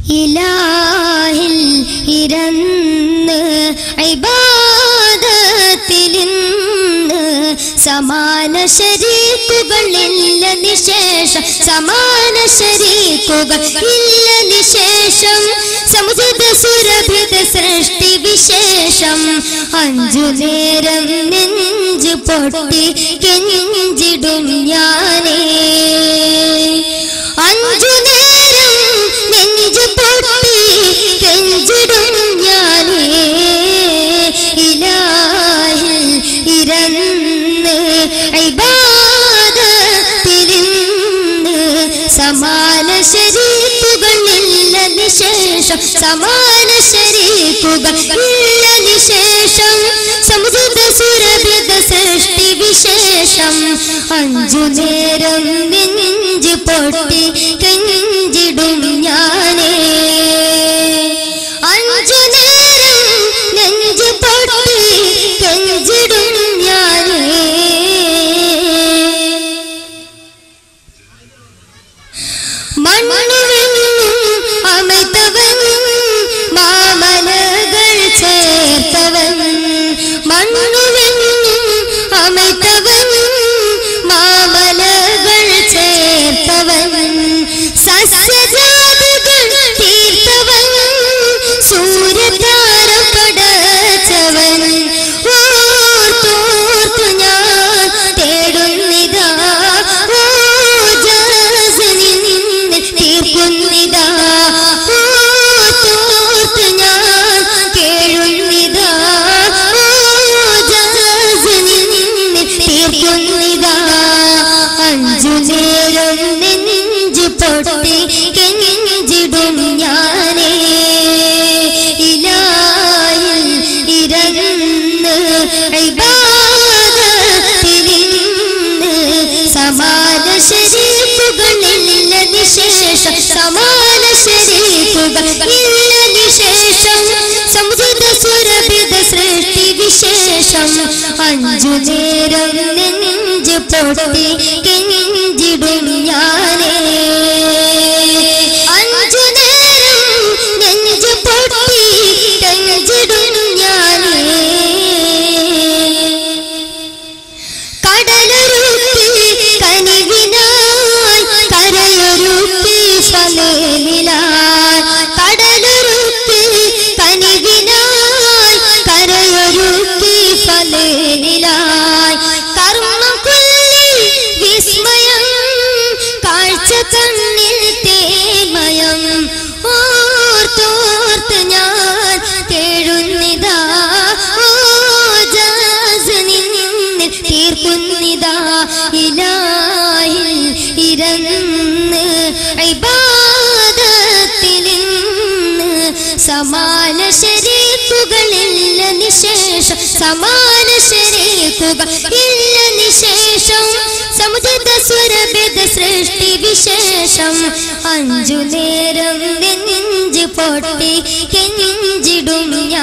ഇലാഹിൽ ഇരന്ന് ഇബാദത്തിലിന്ന് സമാന ശരീക്കുകളില്ല നിശേഷം സമാന ശരീക്കുകൾ ഇല്ല നിശേഷം സമുദ്ര സുരഭിത സൃഷ്ടി വിശേഷം അഞ്ചു നേരം നെഞ്ചു പൊട്ടി കെഞ്ചിടും ഞാനേ അഞ്ചു നേരം നെഞ്ചു പൊട്ടി കെഞ്ചിടും ഞാനേ ഇലാഹിൽ ഇരന്ന് ഇബാദത്തിലിന്ന് സമാന ശരീക്കുകളില്ല നിശേഷം സമാന ശരീക്കുകൾ ഇല്ല നിശേഷം സമുദ്ര സുരഭിത സൃഷ്ടി വിശേഷം അഞ്ചു നേരം നെഞ്ചു പൊട്ടി കെഞ്ചിടും ഞാനേ അഞ്ചു നേരം നെഞ്ചു പൊട്ടി കെഞ്ചിടും ഞാനേ മണ്ണുവെന്നും അമിതവൻ മാമലകൾ ചേർത്തവൻ മണ്ണുവെന്നും അമിതവൻ മാമലകൾ ചേർത്തവൻ സസ്യജാതികൾ തീർത്തവൻ സൂര്യതാര പടച്ചവൻ ഓർത്തോർത്തു ഞാൻ തേടുന്നിതാ തീർക്കുന്നിതാ ഓർത്തോർത്ത് ഞാൻ കേഴുന്നിതാ തീർക്കുന്നിതാ അഞ്ചു നേരം നെഞ്ചു പൊട്ടി കെഞ്ചിടും ഞാനേ ഇലാഹിൽ ഇരന്ന് ഇബാദത്തിലിന്ന് സമാന ശരീക്കുകളില്ല നിശേഷം സമാന ശരീക്കുകൾ ഇല്ല നിശേഷം സമുദ്ര സുരഭിത സൃഷ്ടി വിശേഷം അഞ്ചു നേരം നെഞ്ചു പൊട്ടി കെഞ്ചിടും ഞാനേ അഞ്ചു നേരം നെഞ്ചു പൊട്ടി കെഞ്ചിടും ഞാനേ കടലൊരുക്കി കനിവിനായി കരയൊരുക്കി ഫലേലിലായി കടലൊരുക്കി കനിവിനായി കരയൊരുക്കി ഫലേലിലായി കർമ്മക്കുള്ളിൽ വിസ്മയം കാഴ്ച കണ്ണിൽ തേന്മയം ഓർത്തോർത്ത് ഞാൻ കേഴുന്നിതാ ഓജസ് നിന്നിൽ തീർക്കുന്നിതാ ഇലാഹിൽ ഇരന്ന് ഇബാദത്തിലിന്ന് സമാന ശരീക്കുകളില്ല നിശേഷം സമാന ശരീക്കുകൾ ഇല്ല നിശേഷം സമുദ്ര സുരഭിത സൃഷ്ടി വിശേഷം അഞ്ചു നേരം നെഞ്ചു പൊട്ടി കെഞ്ചിടും ഞാൻ